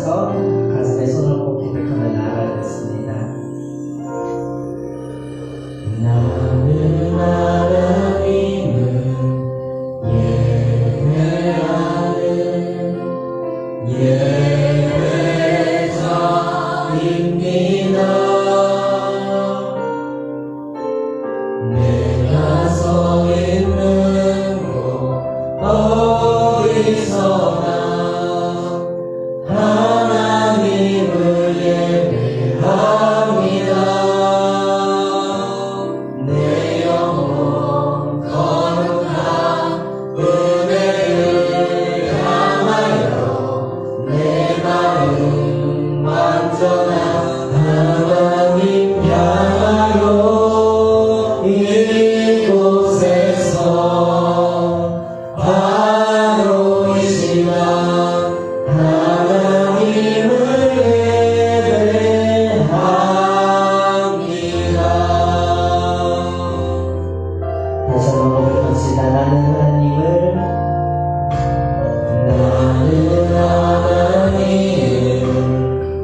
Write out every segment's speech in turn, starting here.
일어나서 가슴에 손을 꼭 기백하며 나아가겠습니다. 나는 하나님을 예배하는 예배자입니다. 내가 서 있는 곳 어디서나 하나님을 예배합니다. 내 영혼 거룩한 은혜를 향하여 내 마음 완전한 하나님 향하여 이곳에서 바로 이 시간 하나님을 예배합니다. 다시 한번 고백합시다. 나는 하나님을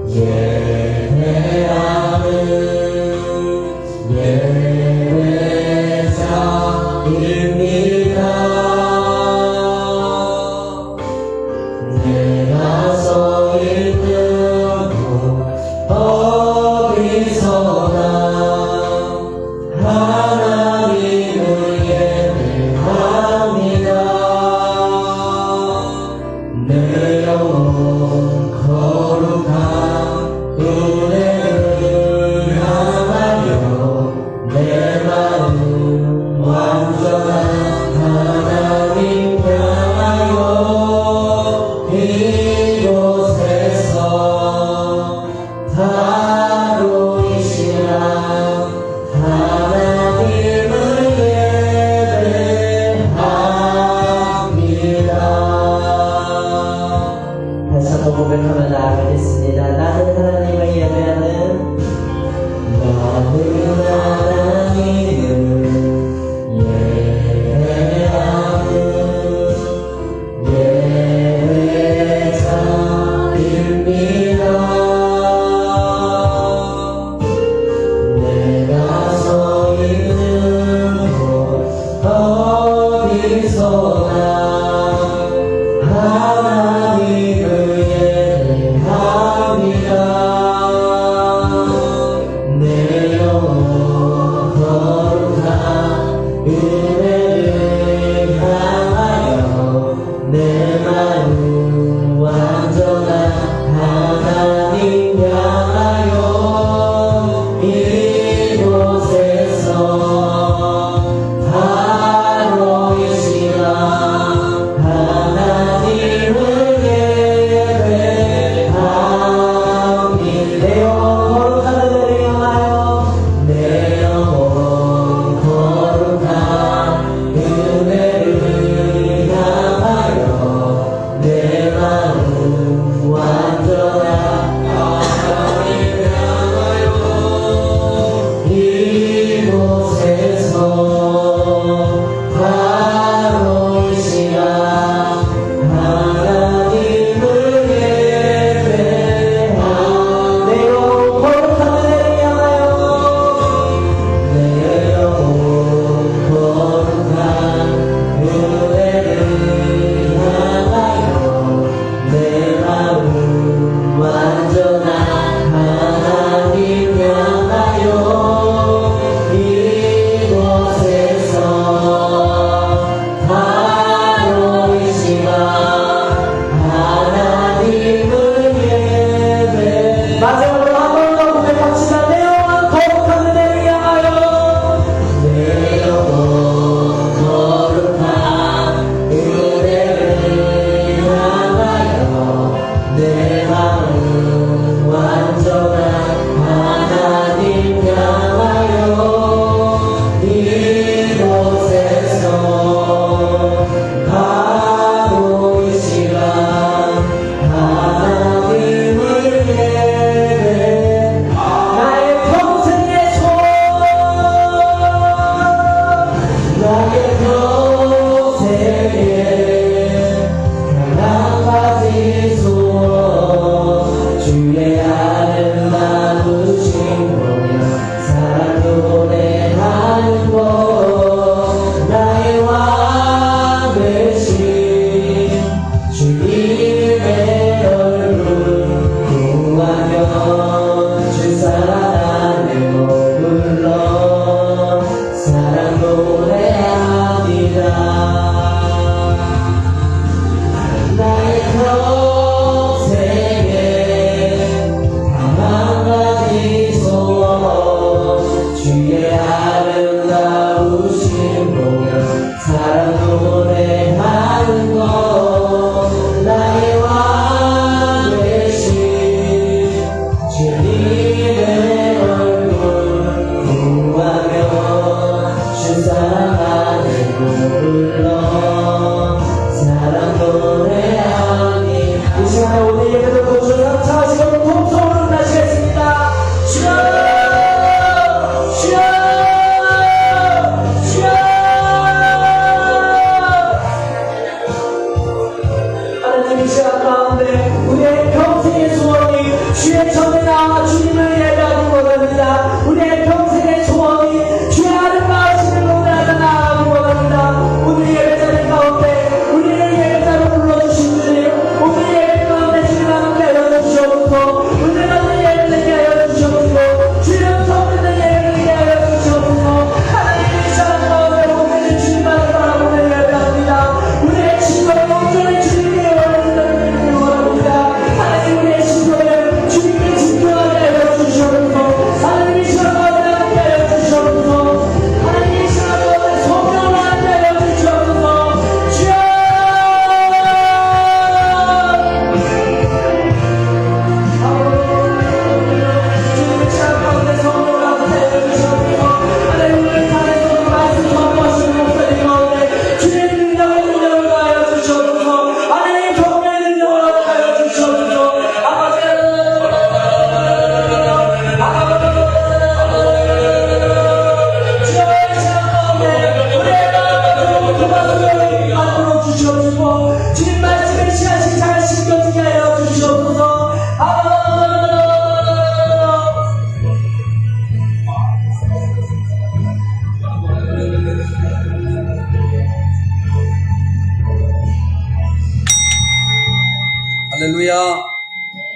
예배하는 예배자입니다. 내가 서 있는 곳 어디서나 하나님을 예배합니다. 내 영혼 거룩한 은혜를 향하여 내 마음 완전한 하나님 향하여 이곳에서 바로 이 시간 하나님을 예배합니다. 다시 한번 고백하며 나아가겠습니다. 나는 하나님을 예배하는 예배자입니다. 내가 서 있는 곳 어디서나 하나님을 예배합니다. 내 영혼 거룩한 은혜를 향하여 내 마음 완전한 하나님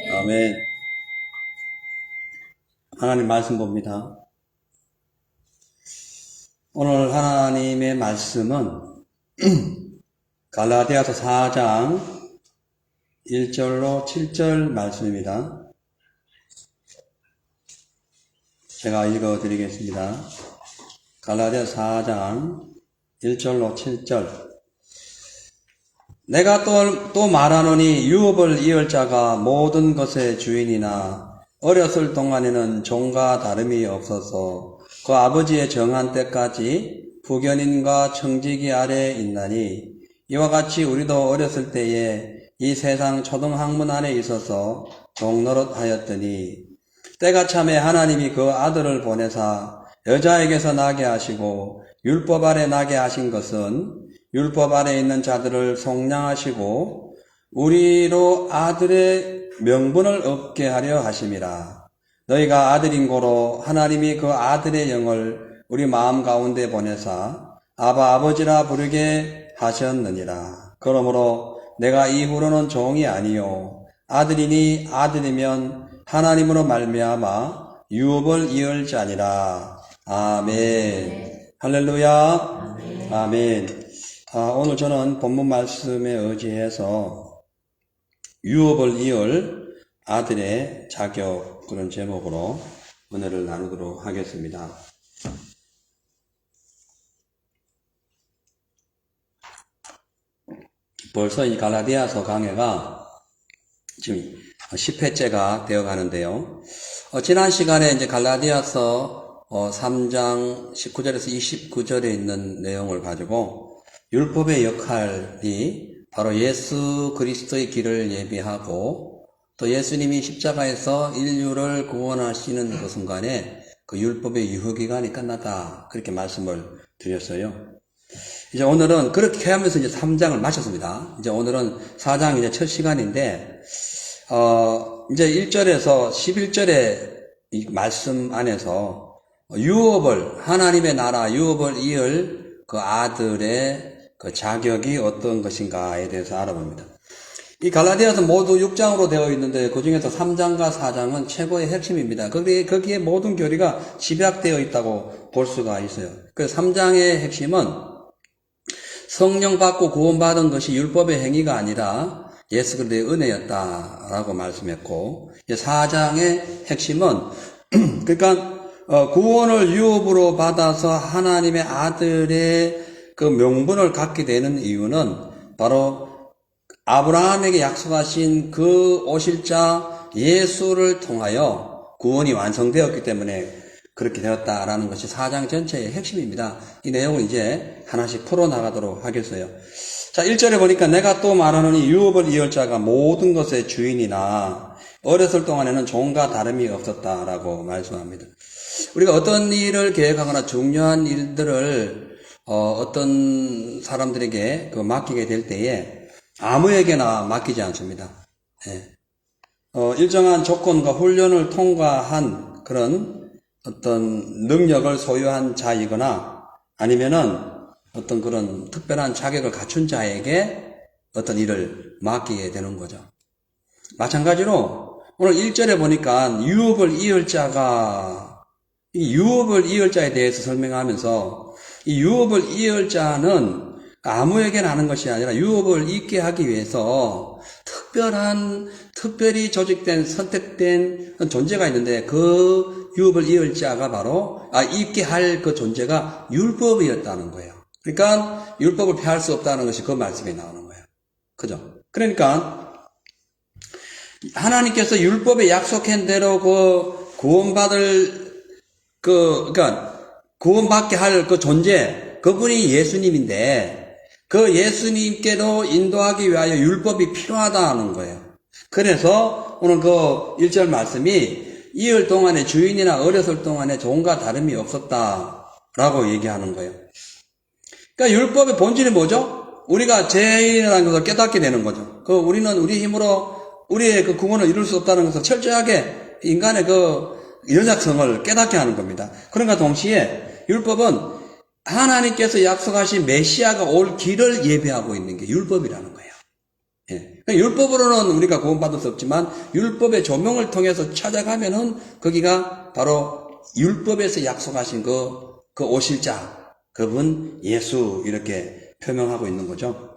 아멘. 하나님 말씀 봅니다. 오늘 하나님의 말씀은 갈라디아서 4장 1절로 7절 말씀입니다. 제가 읽어드리겠습니다. 갈라디아서 4장 1절로 7절. 내가 또 말하노니 유업을 이을 자가 모든 것의 주인이나 어렸을 동안에는 종과 다름이 없어서 그 아버지의 정한 때까지 부견인과 청지기 아래에 있나니 이와 같이 우리도 어렸을 때에 이 세상 초등학문 안에 있어서 종노릇 하였더니 때가 참에 하나님이 그 아들을 보내사 여자에게서 나게 하시고 율법 아래 나게 하신 것은 율법 아래 있는 자들을 속량하시고 우리로 아들의 명분을 얻게 하려 하심이라. 너희가 아들인 고로 하나님이 그 아들의 영을 우리 마음 가운데 보내사 아바 아버지라 부르게 하셨느니라. 그러므로 내가 이후로는 종이 아니요 아들이니 아들이면 하나님으로 말미암아 유업을 이을 자니라. 아멘. 할렐루야. 아멘. 오늘 저는 본문 말씀에 의지해서 유업을 이을 아들의 자격, 그런 제목으로 은혜를 나누도록 하겠습니다. 벌써 이 갈라디아서 강해가 지금 10회째가 되어 가는데요. 지난 시간에 이제 갈라디아서 3장 19절에서 29절에 있는 내용을 가지고 율법의 역할이 바로 예수 그리스도의 길을 예비하고 또 예수님이 십자가에서 인류를 구원하시는 그 순간에 그 율법의 유효기간이 끝났다. 그렇게 말씀을 드렸어요. 이제 오늘은 그렇게 하면서 이제 3장을 마쳤습니다. 이제 오늘은 4장 이제 첫 시간인데, 이제 1절에서 11절의 이 말씀 안에서 유업을, 하나님의 나라 유업을 이을 그 아들의 그 자격이 어떤 것인가에 대해서 알아봅니다. 이 갈라디아서 모두 6장으로 되어 있는데 그 중에서 3장과 4장은 최고의 핵심입니다. 거기에 모든 교리가 집약되어 있다고 볼 수가 있어요. 그래서 3장의 핵심은 성령 받고 구원받은 것이 율법의 행위가 아니라 예수 그리스도의 은혜였다라고 말씀했고, 4장의 핵심은 그러니까 구원을 유업으로 받아서 하나님의 아들의 그 명분을 갖게 되는 이유는 바로 아브라함에게 약속하신 그 오실 자 예수를 통하여 구원이 완성되었기 때문에 그렇게 되었다라는 것이 4장 전체의 핵심입니다. 이 내용을 이제 하나씩 풀어나가도록 하겠어요. 자, 1절에 보니까 내가 또 말하노니 유업을 이을 자가 모든 것의 주인이나 어렸을 동안에는 종과 다름이 없었다라고 말씀합니다. 우리가 어떤 일을 계획하거나 중요한 일들을 어떤 사람들에게 맡기게 될 때에 아무에게나 맡기지 않습니다. 예. 일정한 조건과 훈련을 통과한 그런 어떤 능력을 소유한 자이거나 아니면은 어떤 그런 특별한 자격을 갖춘 자에게 어떤 일을 맡기게 되는 거죠. 마찬가지로 오늘 1절에 보니까 유업을 이을 자가, 이 유업을 이을 자에 대해서 설명하면서 이 유업을 이을 자는 아무에게나 하는 것이 아니라 유업을 잇게 하기 위해서 특별히 조직된, 선택된 존재가 있는데 그 유업을 이을 자가 바로, 잇게 할 그 존재가 율법이었다는 거예요. 그러니까 율법을 피할 수 없다는 것이 그 말씀에 나오는 거예요. 그죠? 그러니까 하나님께서 율법에 약속한 대로 그 구원받을 그러니까 구원받게 할 그 존재, 그분이 예수님인데 그 예수님께로 인도하기 위하여 율법이 필요하다는 거예요. 그래서 오늘 그 1절 말씀이 이을 동안에 주인이나 어렸을 동안에 종과 다름이 없었다라고 얘기하는 거예요. 그러니까 율법의 본질이 뭐죠? 우리가 죄인이라는 것을 깨닫게 되는 거죠. 우리는 우리 힘으로 우리의 그 구원을 이룰 수 없다는 것을 철저하게 인간의 그 연약성을 깨닫게 하는 겁니다. 그러니까 동시에 율법은 하나님께서 약속하신 메시아가 올 길을 예배하고 있는 게 율법이라는 거예요. 예. 율법으로는 우리가 구원받을 수 없지만 율법의 조명을 통해서 찾아가면은 거기가 바로 율법에서 약속하신 그 오실 자, 그분 예수 이렇게 표명하고 있는 거죠.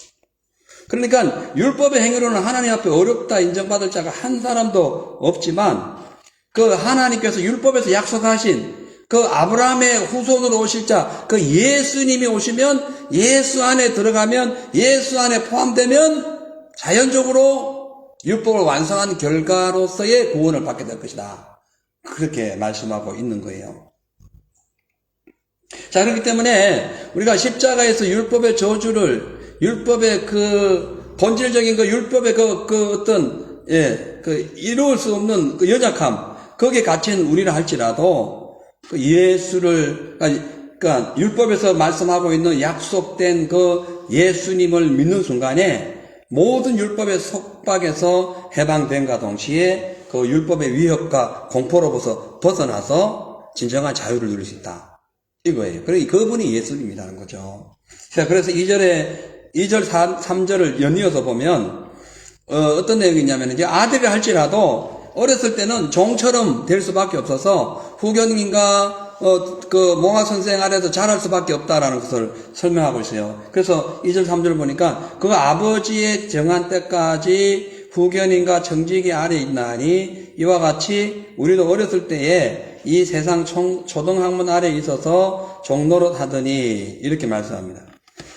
그러니까 율법의 행위로는 하나님 앞에 어렵다 인정받을 자가 한 사람도 없지만 그 하나님께서 율법에서 약속하신 그 아브라함의 후손으로 오실 자, 그 예수님이 오시면 예수 안에 들어가면 예수 안에 포함되면 자연적으로 율법을 완성한 결과로서의 구원을 받게 될 것이다. 그렇게 말씀하고 있는 거예요. 자, 그렇기 때문에 우리가 십자가에서 율법의 저주를, 율법의 그 본질적인 그 율법의 그 어떤, 이룰 수 없는 그 연약함, 거기에 갇힌 우리라 할지라도 그 예수를, 그러니까 율법에서 말씀하고 있는 약속된 그 예수님을 믿는 순간에 모든 율법의 속박에서 해방됨과 동시에 그 율법의 위협과 공포로부터 벗어나서 진정한 자유를 누릴 수 있다. 이거예요. 그러니까 그분이 예수님이라는 거죠. 자, 그래서 2절, 3절을 연이어서 보면, 어떤 내용이 있냐면, 이제 아들이 할지라도 어렸을 때는 종처럼 될 수밖에 없어서 후견인과 그 몽학 선생 아래서 자랄 수밖에 없다라는 것을 설명하고 있어요. 그래서 2절, 3절 보니까 그 아버지의 정한 때까지 후견인과 청지기 아래 있나니 이와 같이 우리도 어렸을 때에 이 세상 초등학문 아래 있어서 종노릇 하더니 이렇게 말씀합니다.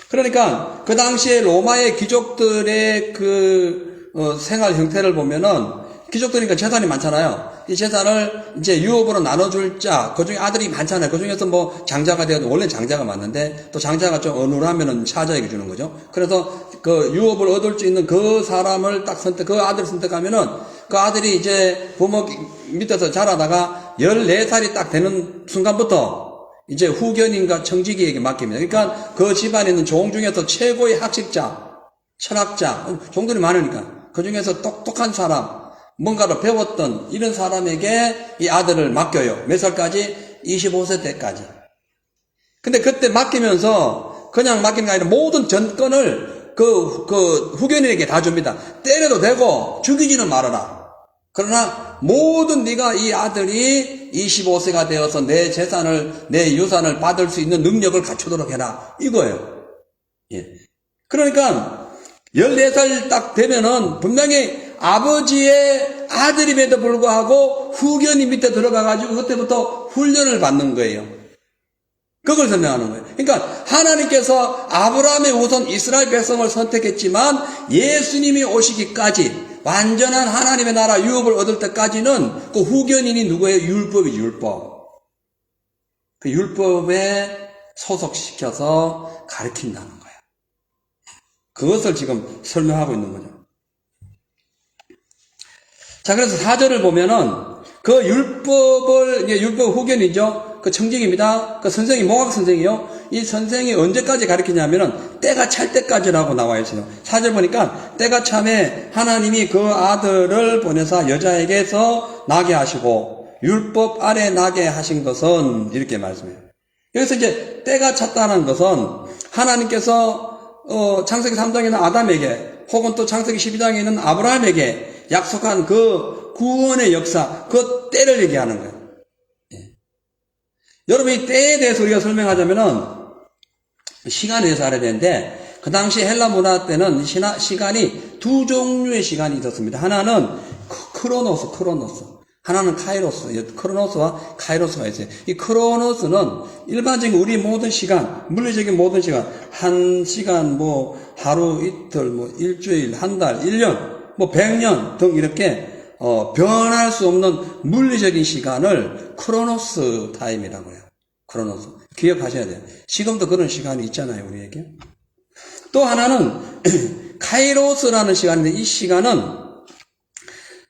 그러니까 그 당시에 로마의 귀족들의 그 생활 형태를 보면은 귀족들이니까 재산이 많잖아요. 이 재산을 이제 유업으로 나눠줄 자, 그 중에 아들이 많잖아요. 그 중에서 뭐 장자가 되어도 원래 장자가 맞는데 또 장자가 좀 어눌하면은 차자에게 주는 거죠. 그래서 그 유업을 얻을 수 있는 그 사람을 딱 그 아들을 선택하면은 그 아들이 이제 부모 밑에서 자라다가 14살이 딱 되는 순간부터 이제 후견인과 청지기에게 맡깁니다. 그러니까 그 집안에 있는 종 중에서 최고의 학식자, 철학자, 종들이 많으니까 그 중에서 똑똑한 사람, 뭔가를 배웠던 이런 사람에게 이 아들을 맡겨요. 몇 살까지? 25세 때까지. 근데 그때 맡기면서 그냥 맡기는 게 아니라 모든 전권을 그 후견인에게 다 줍니다. 때려도 되고 죽이지는 말아라. 그러나 모든 네가 이 아들이 25세가 되어서 내 재산을, 내 유산을 받을 수 있는 능력을 갖추도록 해라. 이거예요. 예. 그러니까 14살 딱 되면은 분명히 아버지의 아들임에도 불구하고 후견인 밑에 들어가가지고 그때부터 훈련을 받는 거예요. 그걸 설명하는 거예요. 그러니까 하나님께서 아브라함의 후손 이스라엘 백성을 선택했지만 예수님이 오시기까지 완전한 하나님의 나라 유업을 얻을 때까지는 그 후견인이 누구예요? 율법이 율법. 그 율법에 소속시켜서 가르친다는 거예요. 그것을 지금 설명하고 있는 거죠. 자, 그래서 4절을 보면은 그 율법 후견이죠. 그 청직입니다. 그 선생이 몽학 선생이요. 이 선생이 언제까지 가르치냐면은 때가 찰 때까지라고 나와 있어요. 4절 보니까 때가 참에 하나님이 그 아들을 보내사 여자에게서 나게 하시고 율법 아래 나게 하신 것은 이렇게 말씀해요. 여기서 이제 때가 찼다는 것은 하나님께서 창세기 3장에는 아담에게 혹은 또 창세기 12장에 있는 아브라함에게 약속한 그 구원의 역사, 그 때를 얘기하는 거예요. 예. 여러분, 이 때에 대해서 우리가 설명하자면은 시간에 대해서 알아야 되는데, 그 당시 헬라 문화 때는 시간이 두 종류의 시간이 있었습니다. 하나는 크로노스. 하나는 카이로스. 크로노스와 카이로스가 있어요. 이 크로노스는 일반적인 우리 모든 시간, 물리적인 모든 시간, 한 시간, 뭐, 하루, 이틀, 뭐, 일주일, 한 달, 1년, 뭐 100년 등 이렇게 변할 수 없는 물리적인 시간을 크로노스 타임이라고 해요. 크로노스. 기억하셔야 돼요. 지금도 그런 시간이 있잖아요, 우리에게. 또 하나는 카이로스라는 시간인데 이 시간은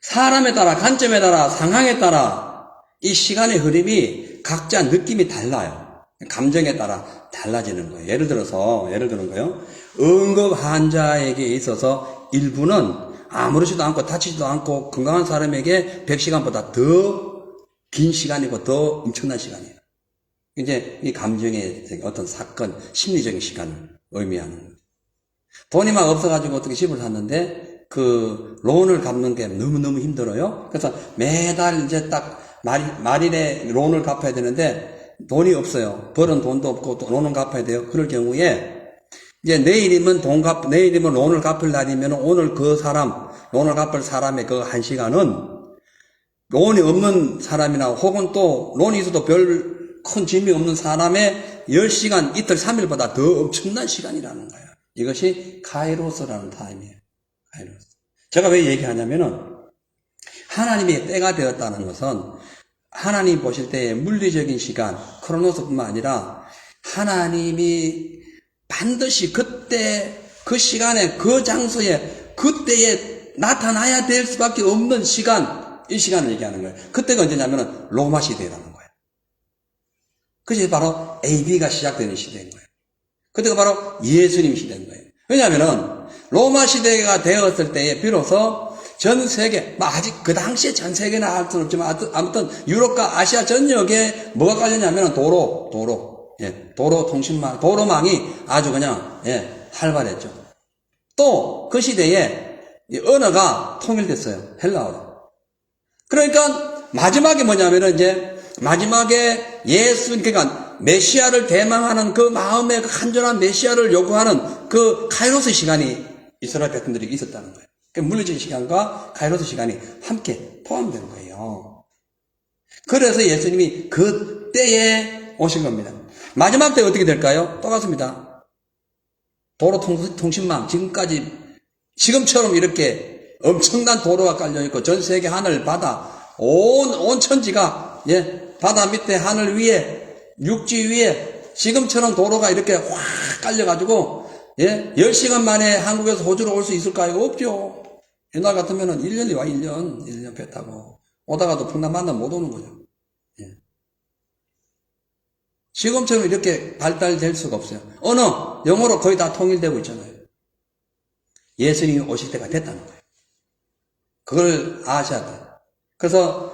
사람에 따라, 관점에 따라, 상황에 따라 이 시간의 흐름이 각자 느낌이 달라요. 감정에 따라 달라지는 거예요. 예를 드는 거요. 응급 환자에게 있어서 일부는 아무렇지도 않고 다치지도 않고 건강한 사람에게 100시간보다 더 긴 시간이고 더 엄청난 시간이에요. 이제 이 감정의 어떤 사건, 심리적인 시간을 의미하는 거예요. 돈이 막 없어가지고 어떻게 집을 샀는데 그 론을 갚는 게 너무너무 힘들어요. 그래서 매달 이제 딱 말일에 론을 갚아야 되는데 돈이 없어요. 벌은 돈도 없고 또 론은 갚아야 돼요. 그럴 경우에 이제 내일이면 론을 갚을 날이면 오늘 그 사람, 론을 갚을 사람의 그 한 시간은 론이 없는 사람이나 혹은 또 론이 있어도 별 큰 짐이 없는 사람의 10시간, 이틀, 3일보다 더 엄청난 시간이라는 거예요. 이것이 카이로스라는 타임이에요. 카이로스. 제가 왜 얘기하냐면은 하나님의 때가 되었다는 것은 하나님 보실 때의 물리적인 시간, 크로노스뿐만 아니라 하나님이 반드시 그때, 그 시간에, 그 장소에, 그때에 나타나야 될 수밖에 없는 시간, 이 시간을 얘기하는 거예요. 그때가 언제냐면은 로마 시대라는 거예요. 그것이 바로 AD가 시작되는 시대인 거예요. 그때가 바로 예수님 시대인 거예요. 왜냐하면은 로마 시대가 되었을 때에 비로소 전 세계, 아직 그 당시에 전 세계나 할 수는 없지만 아무튼 유럽과 아시아 전역에 뭐가 깔렸냐면은 도로 통신망, 도로망이 아주 그냥 활발했죠. 또 그 시대에 언어가 통일됐어요. 헬라어로. 그러니까 마지막에 뭐냐면은 이제 마지막에 그러니까 메시아를 대망하는 그 마음의 그 간절한 메시아를 요구하는 그 카이로스 시간이 이스라엘 백성들이 있었다는 거예요. 그 물리적인 시간과 카이로스 시간이 함께 포함되는 거예요. 그래서 예수님이 그때에 오신 겁니다. 마지막 때 어떻게 될까요? 똑같습니다. 도로 통신망, 지금처럼 이렇게 엄청난 도로가 깔려있고 전 세계 하늘, 바다, 온 천지가 바다 밑에 하늘 위에 육지 위에 지금처럼 도로가 이렇게 확 깔려가지고 10시간 만에 한국에서 호주로 올 수 있을까요? 없죠. 옛날 같으면은 1년이 와 1년 배 타고 오다가도 풍랑 만나면 못 오는 거죠. 지금처럼 이렇게 발달될 수가 없어요. 언어, 영어로 거의 다 통일되고 있잖아요. 예수님이 오실 때가 됐다는 거예요. 그걸 아셔야 돼요. 그래서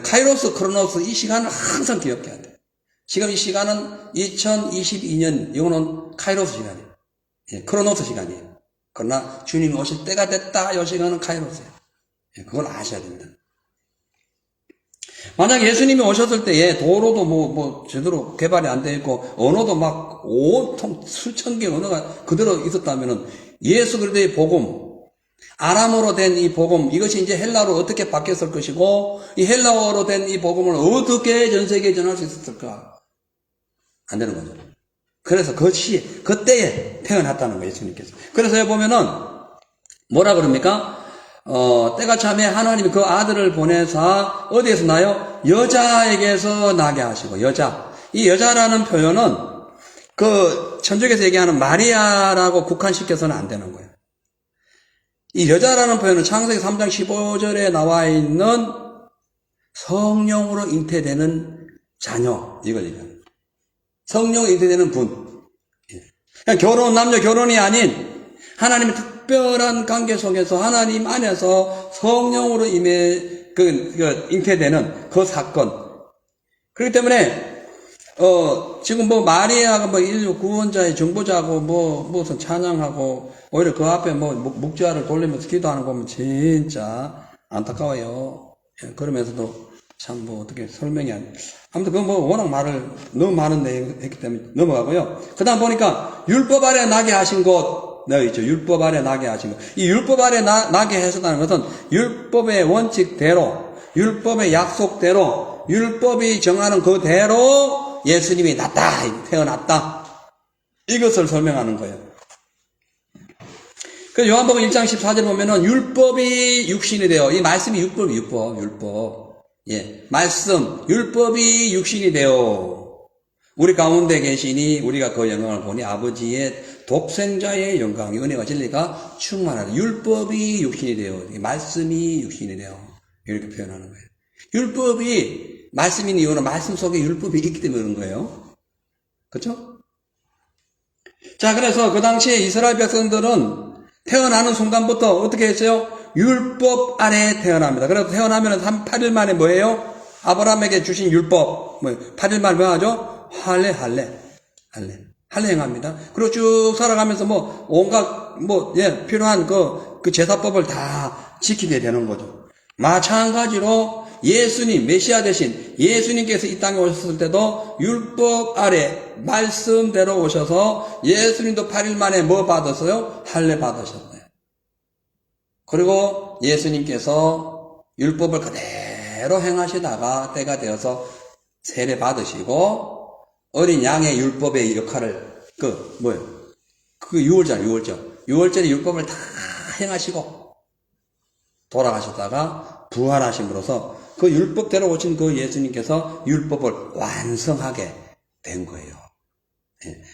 카이로스, 크로노스 이 시간을 항상 기억해야 돼요. 지금 이 시간은 2022년 이거는 카이로스 시간이에요. 크로노스 시간이에요. 그러나 주님이 오실 때가 됐다. 이 시간은 카이로스예요. 그걸 아셔야 됩니다. 만약 예수님이 오셨을 때에 도로도 제대로 개발이 안 되어 있고 언어도 막 온통 수천 개의 언어가 그대로 있었다면은 예수 그리스도의 복음, 아람어로 된 이 복음, 이것이 이제 헬라어로 어떻게 바뀌었을 것이고, 이 헬라어로 된 이 복음을 어떻게 전 세계에 전할 수 있었을까? 안 되는 거죠. 그래서 그때에 태어났다는 거예요, 예수님께서. 그래서 여기 보면은, 뭐라 그럽니까? 때가 참에 하나님이 그 아들을 보내사, 어디에서 나요? 여자에게서 나게 하시고, 여자. 이 여자라는 표현은, 천주교에서 얘기하는 마리아라고 국한시켜서는 안 되는 거예요. 이 여자라는 표현은 창세기 3장 15절에 나와 있는 성령으로 잉태되는 자녀, 이걸 얘기합니다. 성령으로 잉태되는 분. 그냥 남녀 결혼이 아닌 하나님의 특별한 관계 속에서 하나님 안에서 성령으로 잉태되는 그 사건. 그렇기 때문에 지금 마리아가 인류 구원자의 정보자고 무슨 찬양하고 오히려 그 앞에 묵지화를 돌리면서 기도하는 거 보면 진짜 안타까워요. 그러면서도 참 어떻게 설명이 아무튼 워낙 말을 너무 많은 내용 했기 때문에 넘어가고요. 그 다음 보니까 율법 아래 나게 하신 것, 있죠. 율법 아래 나게 하신 것. 이 율법 아래 나게 하셨다는 것은 율법의 원칙대로, 율법의 약속대로, 율법이 정하는 그대로 예수님이 태어났다. 이것을 설명하는 거예요. 그 요한복음 1장 14절 보면은 율법이 육신이 되어, 이 말씀이 율법. 말씀, 율법이 육신이 되어 우리 가운데 계시니 우리가 그 영광을 보니 아버지의 독생자의 영광이 은혜와 진리가 충만하다. 율법이 육신이 되어, 말씀이 육신이 되어 이렇게 표현하는 거예요. 율법이 말씀인 이유는 말씀 속에 율법이 있기 때문에 그런 거예요. 그렇죠? 자, 그래서 그 당시에 이스라엘 백성들은 태어나는 순간부터 어떻게 했어요? 율법 아래 태어납니다. 그래서 태어나면 8일 만에 뭐예요? 아브라함에게 주신 율법. 8일 만에 뭐 하죠? 할례 행합니다. 그리고 쭉 살아가면서 온갖 필요한 그 제사법을 다 지키게 되는 거죠. 마찬가지로 예수님, 메시아 대신 예수님께서 이 땅에 오셨을 때도 율법 아래 말씀대로 오셔서 예수님도 8일 만에 뭐 받았어요? 할례 받으셨어요. 그리고 예수님께서 율법을 그대로 행하시다가 때가 되어서 세례 받으시고 어린 양의 율법의 역할을 유월절에 율법을 다 행하시고 돌아가셨다가 부활하심으로써 그 율법대로 오신 그 예수님께서 율법을 완성하게 된 거예요.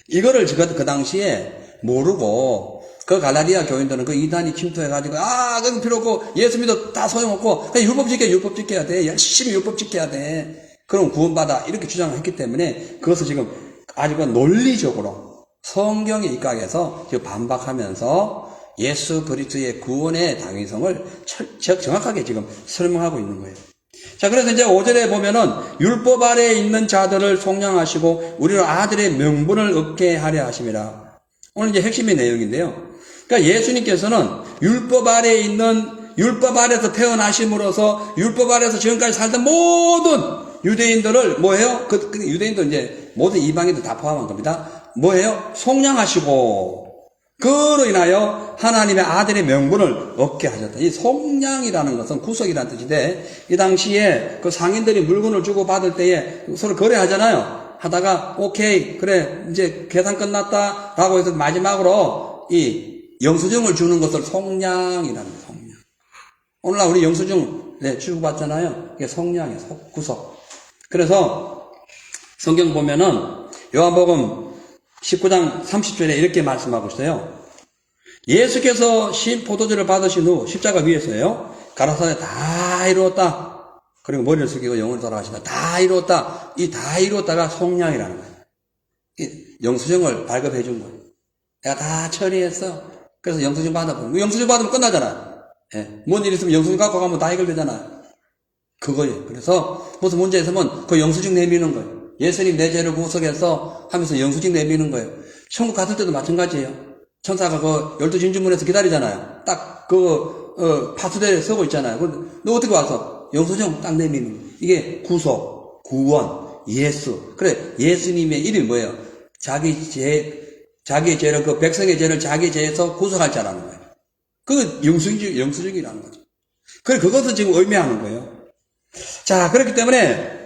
이거를 그 당시에 모르고 그 갈라디아 교인들은 그 이단이 침투해가지고 그건 필요 없고 예수 믿어 다 소용없고 그냥 율법 지켜야 돼. 열심히 율법 지켜야 돼. 그럼 구원받아. 이렇게 주장을 했기 때문에 그것을 지금 아주 논리적으로 성경에 입각해서 지금 반박하면서 예수 그리스도의 구원의 당위성을 정확하게 지금 설명하고 있는 거예요. 자, 그래서 이제 5절에 보면은 율법 아래에 있는 자들을 속량하시고 우리로 아들의 명분을 얻게 하려 하심이라. 오늘 이제 핵심의 내용인데요. 그러니까 예수님께서는 율법 아래에서 태어나심으로써 율법 아래에서 지금까지 살던 모든 유대인들을 뭐해요? 그 유대인도 이제 모든 이방인들 다 포함한 겁니다. 뭐해요? 속량하시고 그로 인하여 하나님의 아들의 명분을 얻게 하셨다. 이 속량이라는 것은 구속이라는 뜻인데 이 당시에 그 상인들이 물건을 주고 받을 때에 서로 거래하잖아요. 하다가 오케이 그래 이제 계산 끝났다라고 해서 마지막으로 이 영수증을 주는 것을 속량이라는 거예요. 속량. 오늘날 우리 영수증 주고받잖아요. 이게 속량이에요. 구속. 그래서 성경 보면은 요한복음 19장 30절에 이렇게 말씀하고 있어요. 예수께서 신 포도주를 받으신 후 십자가 위에서요. 가라사대 다 이루었다. 그리고 머리를 숙이고 영혼을 돌아가신다. 다 이루었다. 이 다 이루었다가 속량이라는 거예요. 영수증을 발급해 준 거예요. 내가 다 처리했어. 그래서 영수증 받아보면 영수증 받으면 끝나잖아요. 뭔 일 있으면 영수증 갖고 가면 다 해결되잖아요. 그거예요. 그래서 무슨 문제 있으면 그 영수증 내미는 거예요. 예수님 내 죄를 구속해서 하면서 영수증 내미는 거예요. 천국 갔을 때도 마찬가지예요. 천사가 그 12진주문에서 기다리잖아요. 딱 파수대에 서고 있잖아요. 너 어떻게 와서 영수증 딱 내미는 거예요. 이게 구속, 구원, 예수. 그래, 예수님의 이름이 뭐예요? 자기의 죄를, 그 백성의 죄를 자기 죄에서 구속할 자라는 거예요. 그 영수증이라는 거죠. 그래, 그것을 지금 의미하는 거예요. 자, 그렇기 때문에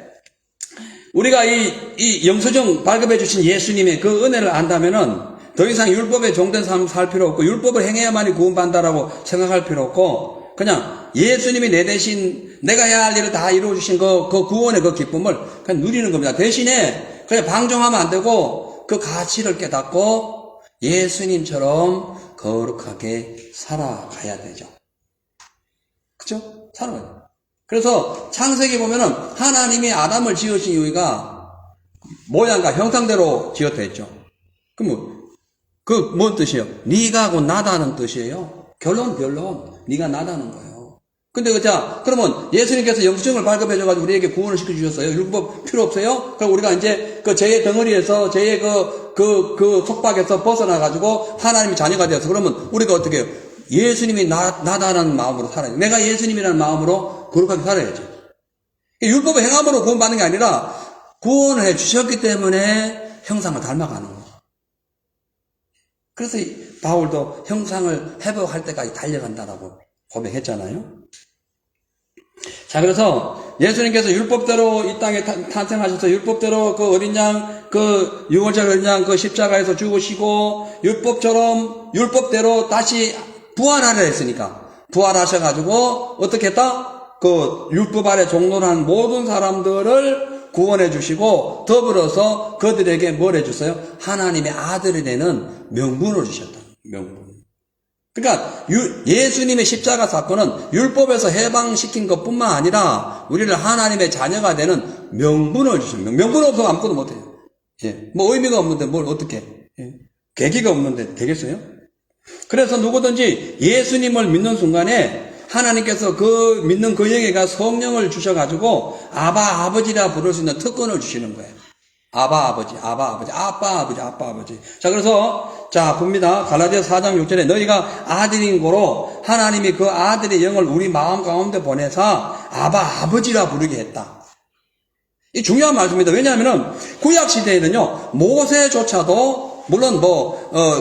우리가 이 영수증 발급해 주신 예수님의 그 은혜를 안다면은 더 이상 율법에 종된 삶을 살 필요 없고 율법을 행해야만이 구원받는다라고 생각할 필요 없고 그냥 예수님이 내 대신 내가 해야 할 일을 다 이루어 주신 그 구원의 그 기쁨을 그냥 누리는 겁니다. 대신에 그냥 방종하면 안 되고 그 가치를 깨닫고 예수님처럼 거룩하게 살아가야 되죠. 그죠? 살아가야 돼요. 그래서 창세기 보면은 하나님이 아담을 지으신 이유가 모양과 형상대로 지었다 했죠. 그럼 뭔 뜻이에요? 네가 곧 나다는 뜻이에요. 결론. 네가 나다는 거예요. 근데 그러면 예수님께서 영수증을 발급해줘가지고 우리에게 구원을 시켜주셨어요. 율법 필요 없어요? 그럼 우리가 이제 그 죄의 덩어리에서 죄의 그 속박에서 벗어나가지고 하나님의 자녀가 되어서 그러면 우리가 어떻게 해요? 예수님이 나다라는 마음으로 살아야죠. 내가 예수님이라는 마음으로 거룩하게 살아야죠. 율법의 행함으로 구원받는 게 아니라 구원을 해 주셨기 때문에 형상을 닮아가는 거예요. 그래서 바울도 형상을 회복할 때까지 달려간다라고 고백했잖아요. 자, 그래서 예수님께서 율법대로 이 땅에 탄생하셔서 율법대로 그 어린 양, 그 유월절 어린 양 그 십자가에서 죽으시고 율법대로 다시 부활하려 했으니까 부활하셔가지고 어떻게 했다? 그 율법 아래 종노한 모든 사람들을 구원해 주시고 더불어서 그들에게 뭘 해줬어요? 하나님의 아들이 되는 명분을 주셨다. 명분. 그러니까 예수님의 십자가 사건은 율법에서 해방시킨 것뿐만 아니라 우리를 하나님의 자녀가 되는 명분을 주십니다. 명분 없으면 아무것도 못해요. 뭐 의미가 없는데 뭘 어떻게 계기가 없는데 되겠어요? 그래서 누구든지 예수님을 믿는 순간에 하나님께서 그 믿는 그 영에가 성령을 주셔가지고 아버지라 부를 수 있는 특권을 주시는 거예요. 아빠 아버지. 자, 그래서 자, 봅니다. 갈라디아서 4장 6절에 너희가 아들인 고로 하나님이 그 아들의 영을 우리 마음 가운데 보내사 아버지라 부르게 했다. 이 중요한 말씀입니다. 왜냐하면 구약 시대에는요, 모세조차도 물론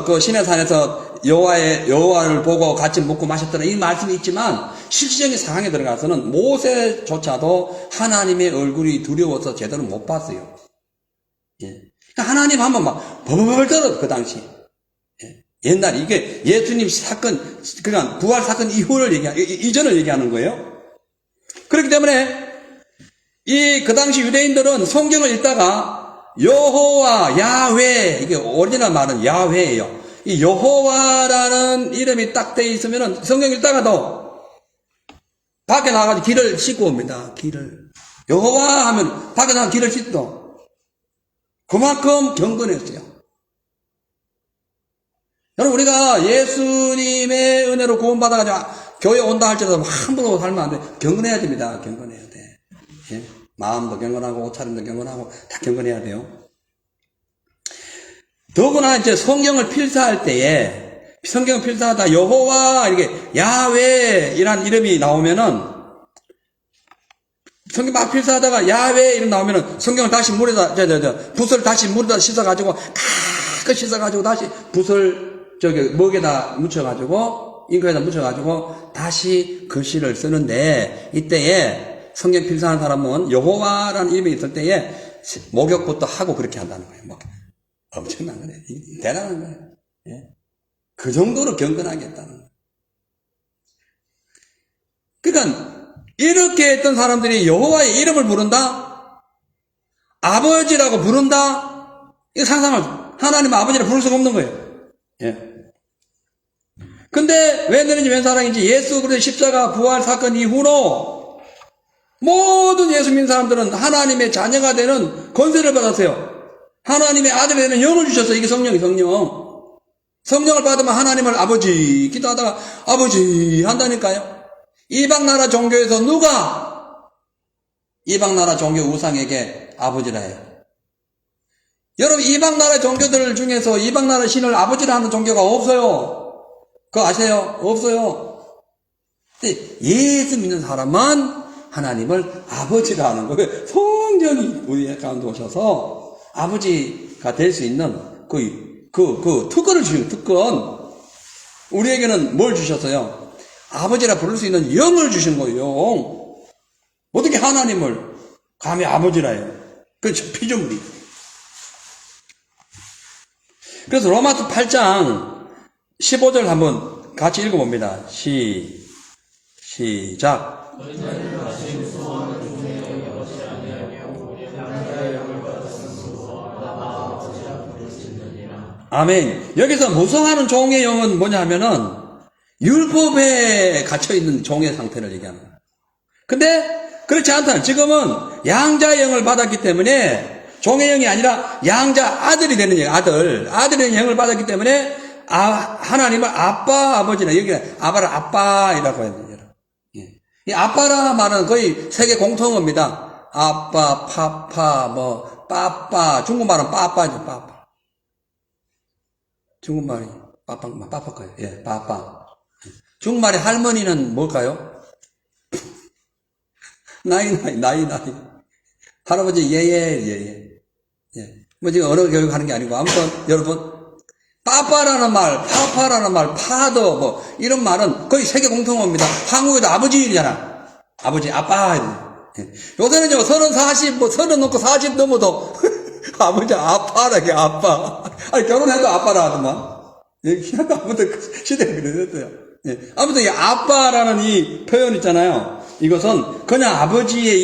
그 시내산에서 여호와를 보고 같이 먹고 마셨더라 이 말씀이 있지만 실질적인 상황에 들어가서는 모세조차도 하나님의 얼굴이 두려워서 제대로 못 봤어요. 예. 하나님 하면 막 버버벌 떨어 그 당시. 예. 옛날에 이게 예수님 사건, 그러니까 부활 사건 이후를 이전을 얘기하는 거예요. 그렇기 때문에 그 당시 유대인들은 성경을 읽다가 여호와, 야훼, 이게 오리지널 말은 야훼예요. 이 여호와라는 이름이 딱 돼 있으면은 성경 읽다가도 밖에 나가서 길을 씻고 옵니다. 길을. 여호와 하면 밖에 나가 길을 씻어. 그만큼 경건했어요. 여러분, 우리가 예수님의 은혜로 구원받아가지고 교회 온다 할지라도 함부로 살면 안 돼. 경건해야 됩니다. 경건해야 돼. 예? 마음도 경건하고, 옷차림도 경건하고, 다 경건해야 돼요. 더구나 이제 성경을 필사할 때에, 성경을 필사하다 여호와, 이렇게 야훼이란 이름이 나오면은, 성경 막 필사하다가 야훼 이름 나오면은 성경을 다시 물에다, 붓을 다시 물에다 씻어가지고, 가끔 씻어가지고 다시 붓을 먹에다 묻혀가지고, 잉크에다 묻혀가지고 다시 글씨를 쓰는데, 이때에 성경 필사하는 사람은 여호와라는 이름이 있을 때에 목욕부터 하고 그렇게 한다는 거예요. 엄청난 거예요. 대단한 거예요. 예? 그 정도로 경건하게 했다는 거예요. 그러니까 이렇게 했던 사람들이 여호와의 이름을 부른다? 아버지라고 부른다? 이거 상상을, 하나님 아버지를 부를 수가 없는 거예요. 예. 근데 왜 너희는 웬 사랑인지 예수 그리스도의 십자가 부활 사건 이후로 모든 예수 믿는 사람들은 하나님의 자녀가 되는 권세를 받았어요. 하나님의 아들이 되는 영을 주셨어요. 이게 성령이. 성령을 받으면 하나님을 아버지, 기도하다가 아버지 한다니까요. 이방나라 종교에서 누가 이방나라 종교 우상에게 아버지라 해요? 여러분, 이방나라 종교들 중에서 이방나라 신을 아버지라 하는 종교가 없어요. 그거 아세요? 없어요. 근데 예수 믿는 사람만 하나님을 아버지라 하는 거예요. 성령이 우리 가운데 오셔서 아버지가 될 수 있는 그 특권을 주신 특권. 우리에게는 뭘 주셨어요? 아버지라 부를 수 있는 영을 주신 거예요. 어떻게 하나님을 감히 아버지라 해요? 그렇죠. 피조물이. 그래서 로마서 8장 15절 한번 같이 읽어봅니다. 시작. 아멘. 여기서 무성하는 종의 영은 뭐냐 하면은 율법에 갇혀있는 종의 상태를 얘기하는 거예요. 근데 그렇지 않다. 지금은 양자의 영을 받았기 때문에 종의 영이 아니라 양자 아들이 되는 영, 아들이 되는 영을 받았기 때문에 하나님을 아빠, 아버지나, 여기는 아빠를 아빠이라고 해야 돼요. 예. 이 아빠라 말은 거의 세계 공통어입니다. 아빠, 파파, 빠빠. 중국말은 빠빠죠, 빠빠. 중국말이 빠빠 거예요. 예, 빠빠. 중국말의 할머니는 뭘까요? 나이. 할아버지, 예예. 예. 지금 언어 교육하는 게 아니고, 아무튼, 여러분, 빠빠라는 말, 파파라는 말, 파더, 이런 말은 거의 세계 공통어입니다. 한국에도 아버지잖아. 아버지, 아빠. 예. 요새는요, 30, 40, 30 넘고 40 넘어도, 아버지, 아빠라게, 아빠. 아니, 결혼해도 아빠라 하더만. 예, 아무튼, 시대가 그랬어요. 예. 아무튼, 이 아빠라는 이 표현 있잖아요. 이것은 그냥 아버지의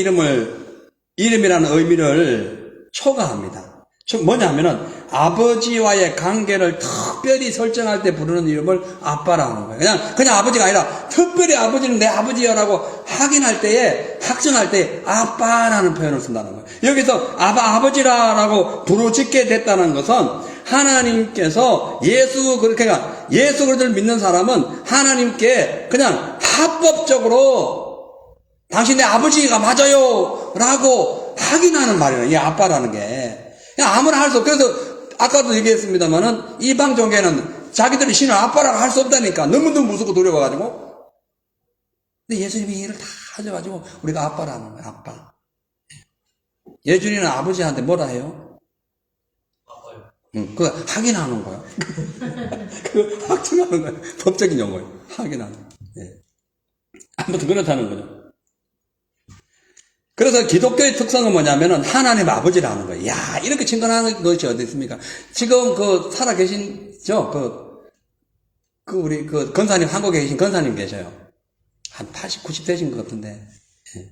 이름이라는 의미를 초과합니다. 뭐냐 하면은, 아버지와의 관계를 특별히 설정할 때 부르는 이름을 아빠라 하는 거예요. 그냥 아버지가 아니라, 특별히 아버지는 내 아버지야라고 확인할 때에, 확정할 때, 아빠라는 표현을 쓴다는 거예요. 여기서 아버지라고 부르짖게 됐다는 것은, 하나님께서 예수 그리스도를 믿는 사람은 하나님께 그냥 합법적으로, 당신 내 아버지가 맞아요! 라고 확인하는 말이에요. 이 아빠라는 게. 그냥 아무나 할 수 없고, 그래서 아까도 얘기했습니다만은 이방 종교는 자기들이 신을 아빠라고 할 수 없다니까. 너무너무 무섭고 두려워가지고. 근데 예수님이 이해를 다 하셔가지고 우리가 아빠라는 거예요. 아빠. 예준이는 아버지한테 뭐라 해요? 그거 확인하는 거예요. 그거 확증하는 거예요. 법적인 용어예요. 확인하는 거예요. 예. 아무튼 그렇다는 거죠. 그래서 기독교의 특성은 뭐냐면은 하나님 아버지라는 거예요. 야, 이렇게 친근한 것이 어디 있습니까? 지금 살아 계신죠? 우리 건사님, 한국에 계신 건사님 계셔요. 한 80, 90 되신 것 같은데. 예.